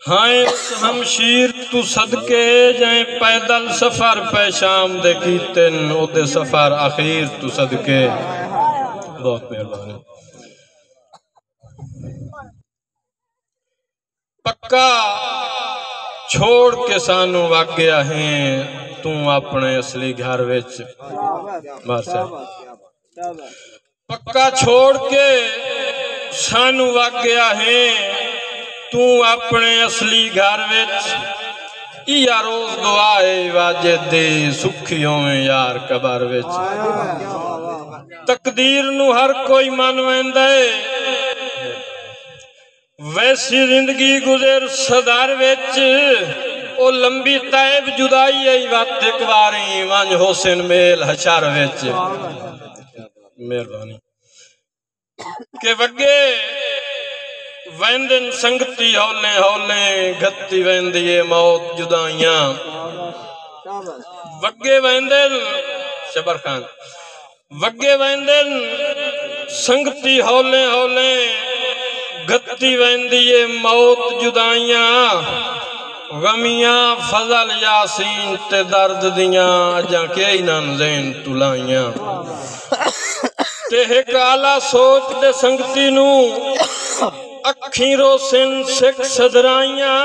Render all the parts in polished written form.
हाय उस हमशीर तू सदके जाए पैदल सफर पे शाम दे कीतन ओदे सफर आखिर तू सदके। बहुत मेहरबानी। पक्का छोड़ के सानू वागया है तू अपने असली घर विच। पक्का छोड़ के सानू वागया है तू अपने असली घर विच। या रोज दुआ है वाजिद दे सुखी होवे यार कबर विच। तकदीर नू हर कोई मन वैंदा है वैसी जिंदगी गुजर सदार विच। ओ लंबी तैब जुदाई है वक्त एक बारी वंज हुसैन मेल हशर विच। मेहरबानी के वगे वैंदन संगती हौले हौले गत्ती वैंदी है मौत जुदाइयां। वगे वैंदन शबर खान वगे वैंदन संगती हौले हौले गत्ती वैंदी है मौत जुदाइयां। गमियां फजल यासीन ते दर्द दियां अजा के नन ज़ैन तुलाइयां। ते एक आला सोच दे संगती नू अखी रोशन सिख सदराइयां।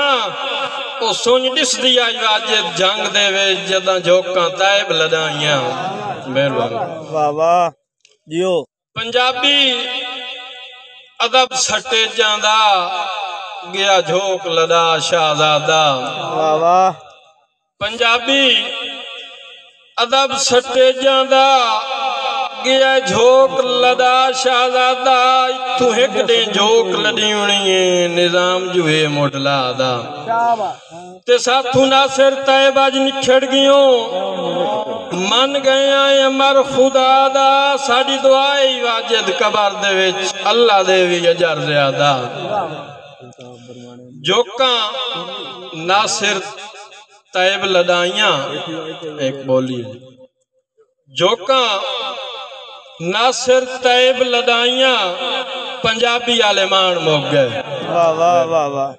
ओ सुन दिसदी आई वाजिद जंग दे वे जदा झोकां तैब लदाइयां। मेहरबानी वाह वाह जियो। पंजाबी अदब सटे जांदा गया झोक लदा शाहजादा। वाह वाह। पंजाबी अदब सटे जांदा गया झोक लदा शाहजादा। तू एक दे झोक लदी होनी है निजाम जुए मोडला दा। ते साथू नासिर तैब अज निखड़ गियो मन गया अमर खुदा दा। साडी दुआ है वाजिद कबर दे विच अल्लाह दे वी अजर ज़्यादा। जोका नासिर तैब लदाइयां एक बोली जोका नासिर तैब लदाइयां पंजाबी आले मान मुक गए। वाह वाह वाह वाह।